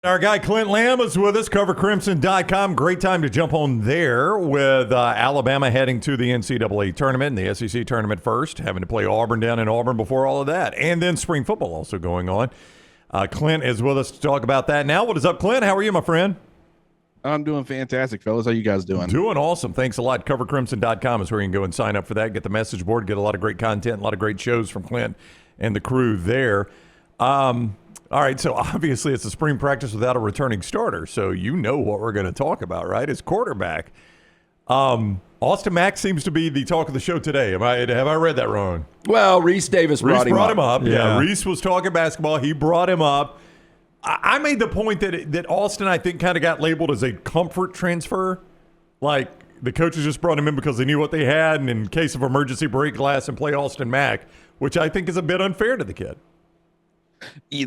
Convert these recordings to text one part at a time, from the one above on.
Our guy Clint Lamb is with us, covercrimson.com. Great time to jump on there with Alabama heading to the NCAA tournament and the SEC tournament first, having to play Auburn down in Auburn before all of that, and then spring football also going on. Clint is with us to talk about that now. What is up, Clint? How are you, my friend? I'm doing fantastic, fellas. How you guys doing? Doing awesome. Thanks a lot. Covercrimson.com is where you can go and sign up for that, get the message board, get a lot of great content, a lot of great shows from Clint and the crew there. All right, so obviously it's a spring practice without a returning starter, so you know what we're going to talk about, right? It's quarterback. Austin Mack seems to be the talk of the show today. Have I read that wrong? Well, Reese Davis brought him up. Yeah, Reese was talking basketball. He brought him up. I made the point that Austin, I think, kind of got labeled as a comfort transfer. Like, the coaches just brought him in because they knew what they had, and in case of emergency, break glass and play Austin Mack, which I think is a bit unfair to the kid.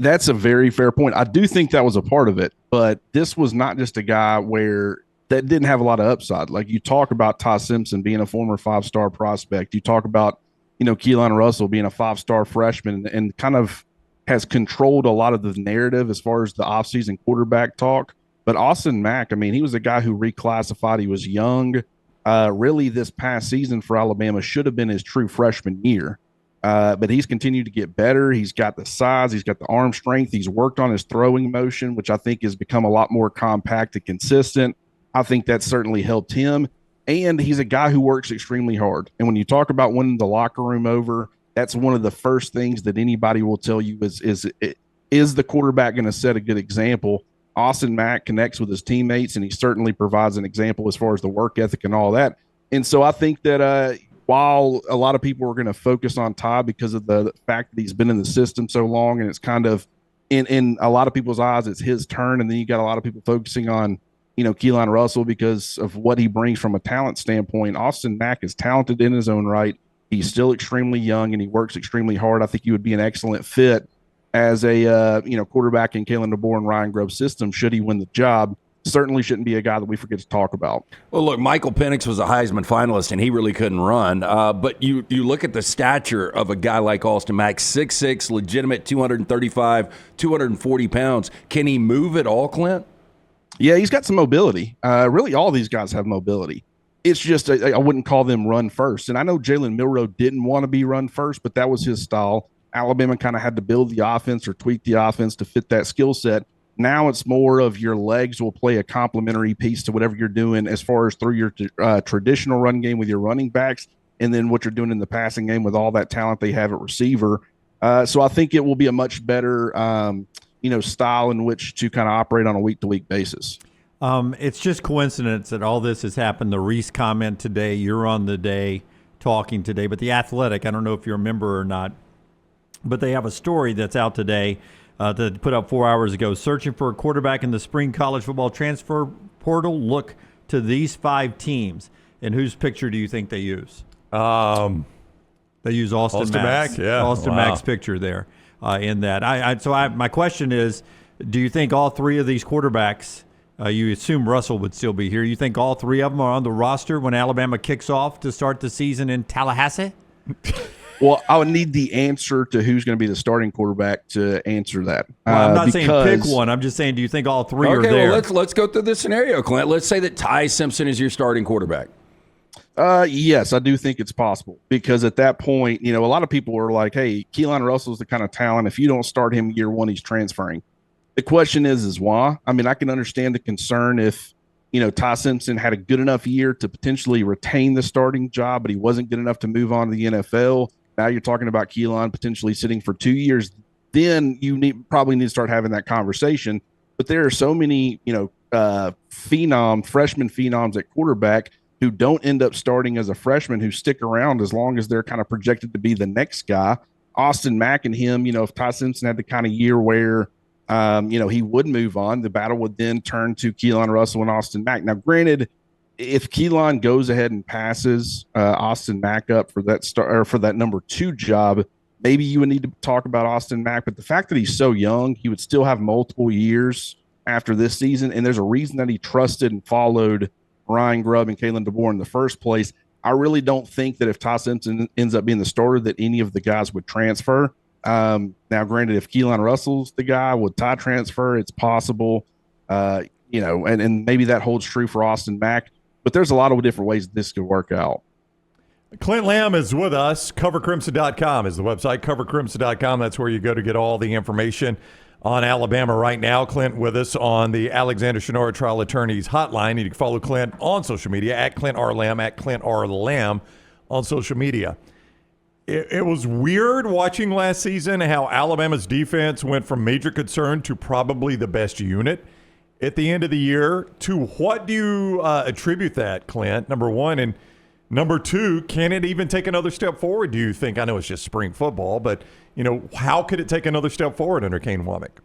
That's a very fair point. I do think that was a part of it, but this was not just a guy that didn't have a lot of upside. Like, you talk about Ty Simpson being a former 5-star prospect. You talk about, Keelon Russell being a 5-star freshman and kind of has controlled a lot of the narrative as far as the offseason quarterback talk. But Austin Mack, he was a guy who reclassified. He was young. Really, this past season for Alabama should have been his true freshman year. But he's continued to get better. He's got the size. He's got the arm strength. He's worked on his throwing motion, which I think has become a lot more compact and consistent. I think that's certainly helped him. And he's a guy who works extremely hard. And when you talk about winning the locker room over, that's one of the first things that anybody will tell you is the quarterback going to set a good example? Austin Mack connects with his teammates, and he certainly provides an example as far as the work ethic and all that. And so I think that while a lot of people are going to focus on Ty because of the fact that he's been in the system so long, and it's kind of in a lot of people's eyes, it's his turn. And then you got a lot of people focusing on, Keelon Russell because of what he brings from a talent standpoint. Austin Mack is talented in his own right. He's still extremely young and he works extremely hard. I think he would be an excellent fit as a, quarterback in Kalen DeBoer and Ryan Grubb's system should he win the job. Certainly shouldn't be a guy that we forget to talk about. Well, look, Michael Penix was a Heisman finalist, and he really couldn't run. But you look at the stature of a guy like Austin Mack, 6'6", legitimate 235, 240 pounds. Can he move at all, Clint? Yeah, he's got some mobility. Really, all these guys have mobility. It's just I wouldn't call them run first. And I know Jalen Milroe didn't want to be run first, but that was his style. Alabama kind of had to build the offense or tweak the offense to fit that skill set. Now it's more of your legs will play a complementary piece to whatever you're doing as far as through your traditional run game with your running backs, and then what you're doing in the passing game with all that talent they have at receiver. So I think it will be a much better, style in which to kind of operate on a week-to-week basis. It's just coincidence that all this has happened. The Reese comment today, you're on the day talking today, but The Athletic, I don't know if you remember or not, but they have a story that's out today that they put up 4 hours ago. Searching for a quarterback in the spring college football transfer portal. Look to these 5 teams. And whose picture do you think they use? They use Austin Mack. Yeah. Austin Mack's picture there in that. So my question is, do you think all 3 of these quarterbacks, you assume Russell would still be here, you think all 3 of them are on the roster when Alabama kicks off to start the season in Tallahassee? Well, I would need the answer to who's going to be the starting quarterback to answer that. Well, I'm not saying pick one. I'm just saying, do you think all 3 are there? Well, let's go through this scenario, Clint. Let's say that Ty Simpson is your starting quarterback. Yes, I do think it's possible because at that point, a lot of people are like, hey, Keelon Russell's the kind of talent. If you don't start him year 1, he's transferring. The question is why? I can understand the concern if, Ty Simpson had a good enough year to potentially retain the starting job, but he wasn't good enough to move on to the NFL. Now you're talking about Keelon potentially sitting for 2 years. Then you probably need to start having that conversation. But there are so many, freshman phenoms at quarterback who don't end up starting as a freshman who stick around as long as they're kind of projected to be the next guy. Austin Mack and him, if Ty Simpson had the kind of year where, he would move on, the battle would then turn to Keelon Russell and Austin Mack. Now, granted, if Keelon goes ahead and passes Austin Mack up for that for that number 2 job, maybe you would need to talk about Austin Mack. But the fact that he's so young, he would still have multiple years after this season, and there's a reason that he trusted and followed Ryan Grubb and Kalen DeBoer in the first place. I really don't think that if Ty Simpson ends up being the starter, that any of the guys would transfer. Now, granted, if Keelon Russell's the guy with Ty transfer, it's possible, and maybe that holds true for Austin Mack. But there's a lot of different ways this could work out. Clint Lamb is with us. CoverCrimson.com is the website. CoverCrimson.com. That's where you go to get all the information on Alabama right now. Clint with us on the Alexander Shinora Trial Attorneys Hotline. You can follow Clint on social media at Clint R. Lamb, at Clint R. Lamb on social media. It was weird watching last season how Alabama's defense went from major concern to probably the best unit at the end of the year. To what do you attribute that, Clint, number one? And number two, can it even take another step forward, do you think? I know it's just spring football, but, how could it take another step forward under Kane Wommack?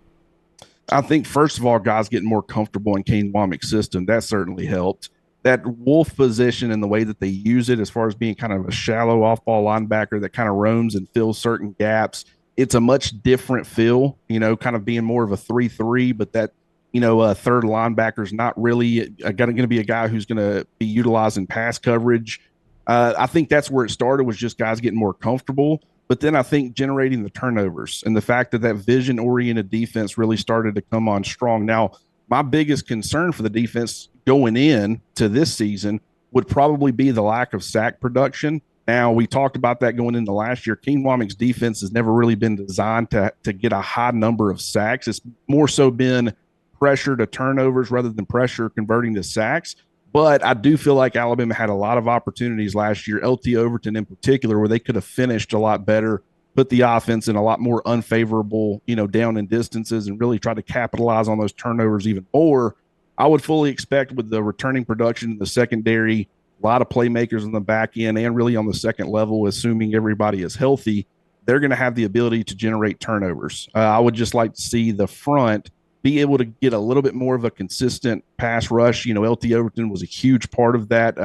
I think, first of all, guys getting more comfortable in Kane Wommack's system. That certainly helped. That wolf position and the way that they use it as far as being kind of a shallow off-ball linebacker that kind of roams and fills certain gaps, it's a much different feel, kind of being more of a 3-3, but that, a third linebacker is not really going to be a guy who's going to be utilized in pass coverage. I think that's where it started, was just guys getting more comfortable. But then I think generating the turnovers and the fact that vision-oriented defense really started to come on strong. Now, my biggest concern for the defense going in to this season would probably be the lack of sack production. Now, we talked about that going into last year. Kane Wommack's defense has never really been designed to get a high number of sacks. It's more so been pressure to turnovers rather than pressure converting to sacks. But I do feel like Alabama had a lot of opportunities last year, LT Overton in particular, where they could have finished a lot better, put the offense in a lot more unfavorable, down in distances, and really try to capitalize on those turnovers even more. I would fully expect with the returning production in the secondary, a lot of playmakers on the back end and really on the second level, assuming everybody is healthy, they're going to have the ability to generate turnovers. I would just like to see the front be able to get a little bit more of a consistent pass rush. LT Overton was a huge part of that.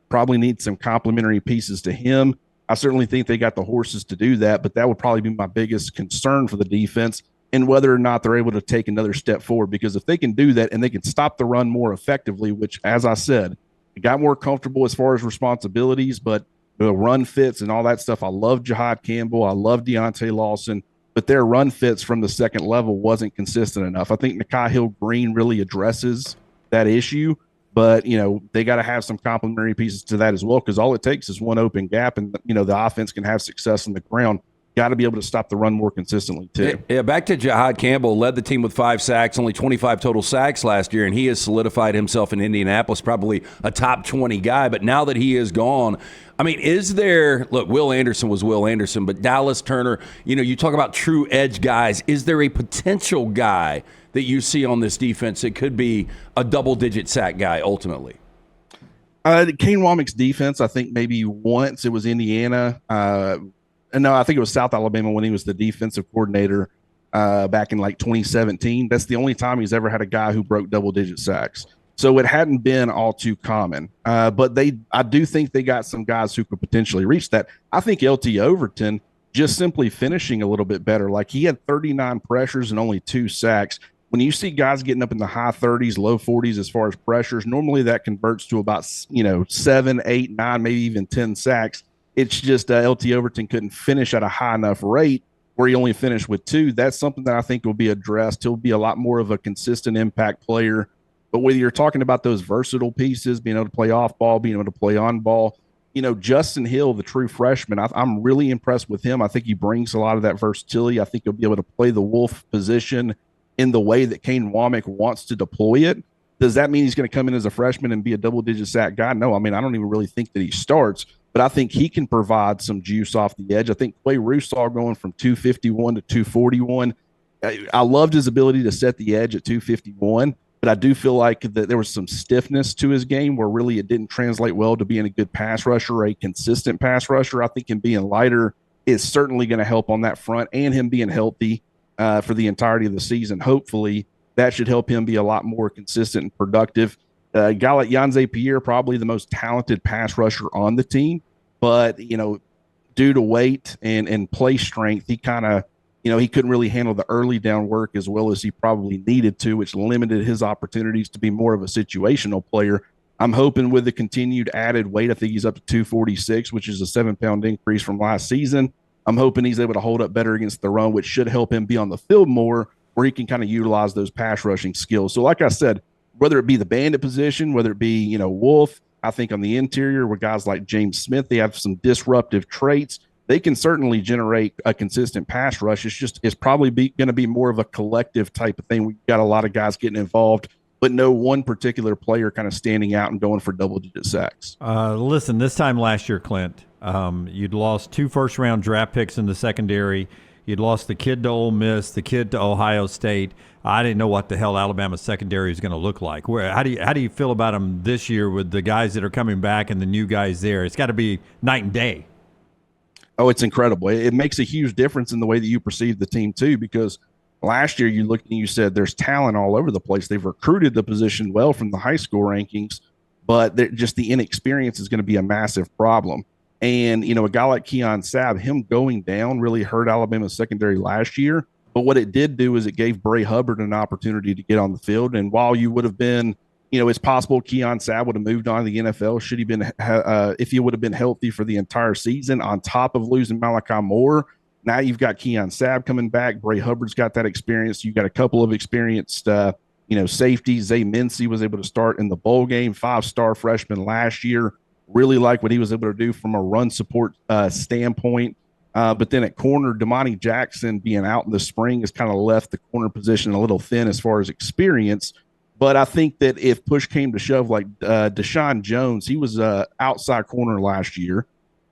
Probably need some complementary pieces to him. I certainly think they got the horses to do that, but that would probably be my biggest concern for the defense, and whether or not they're able to take another step forward. Because if they can do that and they can stop the run more effectively, which, as I said, it got more comfortable as far as responsibilities, but the run fits and all that stuff. I love Jihad Campbell. I love Deontay Lawson, but their run fits from the second level wasn't consistent enough. I think Nakai Hill-Green really addresses that issue, but, they got to have some complementary pieces to that as well, because all it takes is one open gap and, the offense can have success on the ground. Got to be able to stop the run more consistently, too. Yeah, back to Jihad Campbell, led the team with 5 sacks, only 25 total sacks last year, and he has solidified himself in Indianapolis, probably a top 20 guy. But now that he is gone, is there – look, Will Anderson was Will Anderson, but Dallas Turner, you talk about true edge guys. Is there a potential guy that you see on this defense that could be a double-digit sack guy ultimately? Kane Wommack's defense, I think maybe once it was Indiana no, I think it was South Alabama when he was the defensive coordinator back in like 2017. That's the only time he's ever had a guy who broke double-digit sacks. So it hadn't been all too common. But I do think they got some guys who could potentially reach that. I think LT Overton just simply finishing a little bit better. Like, he had 39 pressures and only 2 sacks. When you see guys getting up in the high 30s, low 40s as far as pressures, normally that converts to about 7, 8, 9, maybe even 10 sacks. It's just LT Overton couldn't finish at a high enough rate where he only finished with 2. That's something that I think will be addressed. He'll be a lot more of a consistent impact player. But whether you're talking about those versatile pieces, being able to play off ball, being able to play on ball, Justin Hill, the true freshman, I'm really impressed with him. I think he brings a lot of that versatility. I think he'll be able to play the wolf position in the way that Kane Wommack wants to deploy it. Does that mean he's going to come in as a freshman and be a double-digit sack guy? No, I don't even really think that he starts. But I think he can provide some juice off the edge. I think Clay Russaw going from 251 to 241. I loved his ability to set the edge at 251, but I do feel like that there was some stiffness to his game where really it didn't translate well to being a good pass rusher or a consistent pass rusher. I think him being lighter is certainly going to help on that front, and him being healthy for the entirety of the season. Hopefully that should help him be a lot more consistent and productive. A guy like Yanze Pierre, probably the most talented pass rusher on the team, but, due to weight and play strength, he kind of, he couldn't really handle the early down work as well as he probably needed to, which limited his opportunities to be more of a situational player. I'm hoping with the continued added weight, I think he's up to 246, which is a 7-pound increase from last season. I'm hoping he's able to hold up better against the run, which should help him be on the field more, where he can kind of utilize those pass rushing skills. So like I said, whether it be the bandit position, whether it be, Wolf, I think on the interior with guys like James Smith, they have some disruptive traits. They can certainly generate a consistent pass rush. It's probably going to be more of a collective type of thing. We've got a lot of guys getting involved, but no one particular player kind of standing out and going for double-digit sacks. Listen, this time last year, Clint, you'd lost 2 first-round draft picks in the secondary. You'd lost the kid to Ole Miss, the kid to Ohio State. I didn't know what the hell Alabama's secondary is going to look like. How do you feel about them this year with the guys that are coming back and the new guys there? It's got to be night and day. Oh, it's incredible. It makes a huge difference in the way that you perceive the team too, because last year you looked and you said there's talent all over the place. They've recruited the position well from the high school rankings, but just the inexperience is going to be a massive problem. And, a guy like Keon Sabb, him going down really hurt Alabama's secondary last year. But what it did do is it gave Bray Hubbard an opportunity to get on the field. And while you would have been, it's possible Keon Sabb would have moved on to the NFL should he been if he would have been healthy for the entire season, on top of losing Malachi Moore. Now you've got Keon Sabb coming back. Bray Hubbard's got that experience. You've got a couple of experienced, safeties. Zay Mincy was able to start in the bowl game, 5-star freshman last year. Really like what he was able to do from a run support standpoint. But then at corner, Damani Jackson being out in the spring has kind of left the corner position a little thin as far as experience. But I think that if push came to shove, like Deshaun Jones, he was outside corner last year.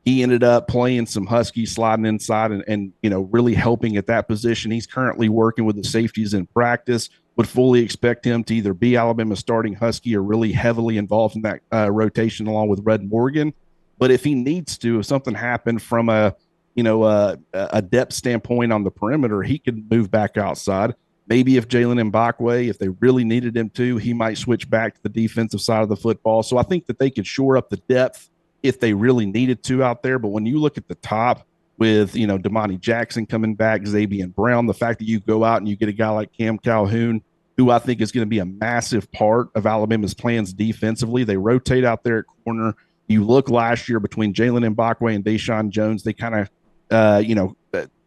He ended up playing some Husky, sliding inside and really helping at that position. He's currently working with the safeties in practice. Would fully expect him to either be Alabama's starting Husky or really heavily involved in that rotation along with Red Morgan. But if he needs to, if something happened from a depth standpoint on the perimeter, he could move back outside. Maybe if Jalen Mbakwe, if they really needed him to, he might switch back to the defensive side of the football. So I think that they could shore up the depth if they really needed to out there. But when you look at the top with, Damani Jackson coming back, Xavier Brown, the fact that you go out and you get a guy like Cam Calhoun, who I think is going to be a massive part of Alabama's plans defensively. They rotate out there at corner. You look last year between Jalen Mbakwe and Deshaun Jones, they kind of,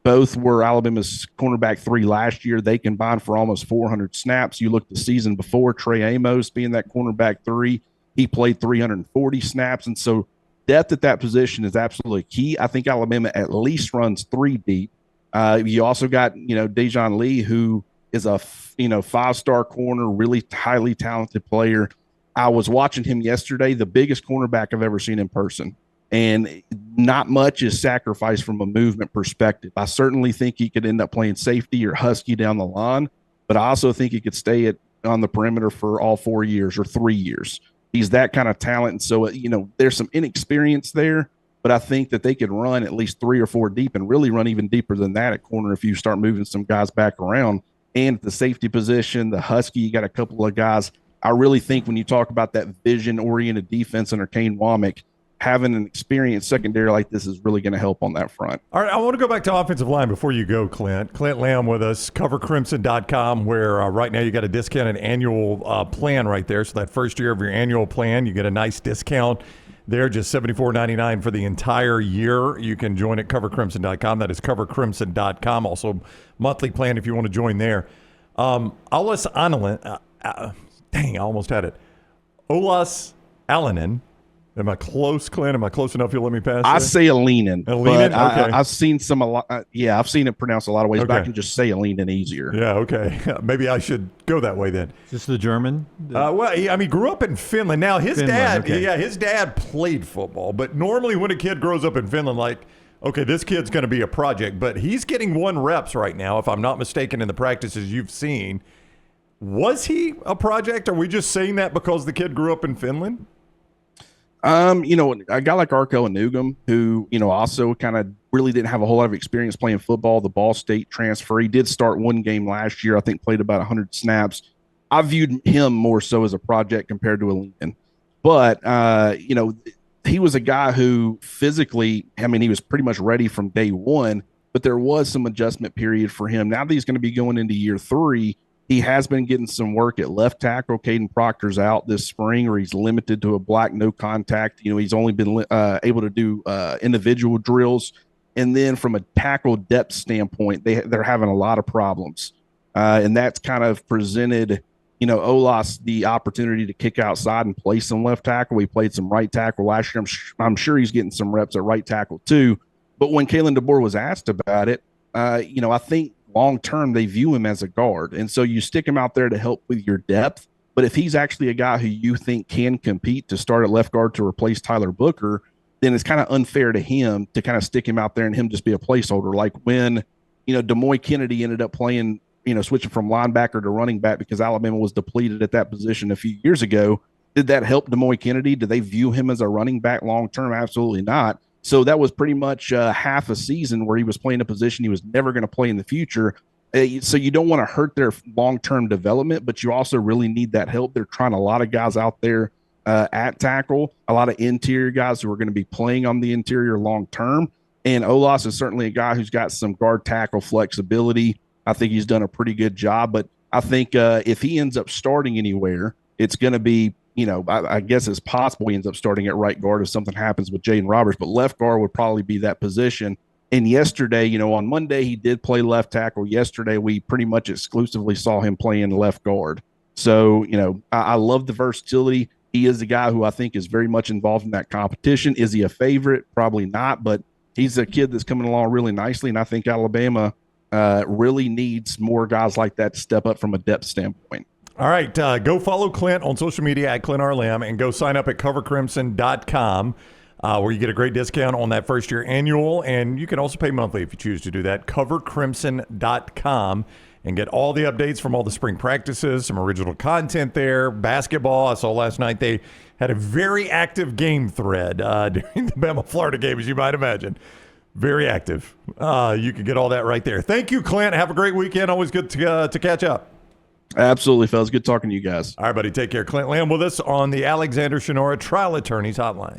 both were Alabama's cornerback 3 last year. They combined for almost 400 snaps. You look the season before, Trey Amos being that cornerback 3, he played 340 snaps. And so depth at that position is absolutely key. I think Alabama at least runs 3 deep. You also got, Dejon Lee, who is a 5-star corner, really highly talented player. I was watching him yesterday, the biggest cornerback I've ever seen in person. And not much is sacrificed from a movement perspective. I certainly think he could end up playing safety or Husky down the line, but I also think he could stay on the perimeter for all 4 years or 3 years. He's that kind of talent. And so, there's some inexperience there, but I think that they could run at least 3 or 4 deep and really run even deeper than that at corner if you start moving some guys back around. And at the safety position, the Husky, you got a couple of guys. I really think when you talk about that vision-oriented defense under Kane Wommack, having an experienced secondary like this is really going to help on that front. All right, I want to go back to offensive line before you go, Clint. Clint Lamb with us, covercrimson.com, where right now you got a discounted annual plan right there. So that first year of your annual plan, you get a nice discount there, just $74.99 for the entire year. You can join at covercrimson.com. That is covercrimson.com. Also, monthly plan if you want to join there. Olas Ananen, dang, I almost had it. Olas Alanen. Am I close, Clint? Am I close enough? You'll let me pass? I say Alinen. Alinen? Okay. I've seen I've seen it pronounced a lot of ways, okay, but I can just say Alinen easier. Yeah, okay. Maybe I should go that way then. Is this the German? Well, he grew up in Finland. Now, his dad played football, but normally when a kid grows up in Finland, like, okay, this kid's going to be a project, but he's getting 1 reps right now, if I'm not mistaken, in the practices you've seen. Was he a project? Are we just saying that because the kid grew up in Finland? A guy like Arko Anugum, who, also kind of really didn't have a whole lot of experience playing football, the Ball State transfer. He did start 1 game last year, I think played about 100 snaps. I viewed him more so as a project compared to Alinen. But, he was a guy who physically, he was pretty much ready from day 1, but there was some adjustment period for him. Now that he's going to be going into year 3, he has been getting some work at left tackle. Caden Proctor's out this spring, or he's limited to a black no contact. He's only been able to do individual drills. And then from a tackle depth standpoint, they're having a lot of problems. And that's kind of presented, Olas the opportunity to kick outside and play some left tackle. He played some right tackle last year. I'm sure he's getting some reps at right tackle too. But when Kalen DeBoer was asked about it, I think long term they view him as a guard. And so you stick him out there to help with your depth. But if he's actually a guy who you think can compete to start at left guard to replace Tyler Booker, then it's kind of unfair to him to kind of stick him out there and him just be a placeholder. Like when, Demoy Kennedy ended up playing, switching from linebacker to running back because Alabama was depleted at that position a few years ago. Did that help Demoy Kennedy? Do they view him as a running back long term? Absolutely not. So that was pretty much half a season where he was playing a position he was never going to play in the future. So you don't want to hurt their long-term development, but you also really need that help. They're trying a lot of guys out there at tackle, a lot of interior guys who are going to be playing on the interior long-term. And Olas is certainly a guy who's got some guard tackle flexibility. I think he's done a pretty good job, but I think if he ends up starting anywhere, it's going to be, I guess it's possible he ends up starting at right guard if something happens with Jaden Roberts, but left guard would probably be that position. And yesterday, on Monday, he did play left tackle. Yesterday, we pretty much exclusively saw him playing left guard. So, I love the versatility. He is a guy who I think is very much involved in that competition. Is he a favorite? Probably not, but he's a kid that's coming along really nicely. And I think Alabama really needs more guys like that to step up from a depth standpoint. All right, go follow Clint on social media at Clint Lamb and go sign up at covercrimson.com. Where you get a great discount on that first-year annual, and you can also pay monthly if you choose to do that. CoverCrimson.com and get all the updates from all the spring practices, some original content there. Basketball, I saw last night they had a very active game thread during the Bama-Florida game, as you might imagine. Very active. You can get all that right there. Thank you, Clint. Have a great weekend. Always good to catch up. Absolutely, fellas. Good talking to you guys. All right, buddy. Take care. Clint Lamb with us on the Alexander Shinora Trial Attorneys Hotline.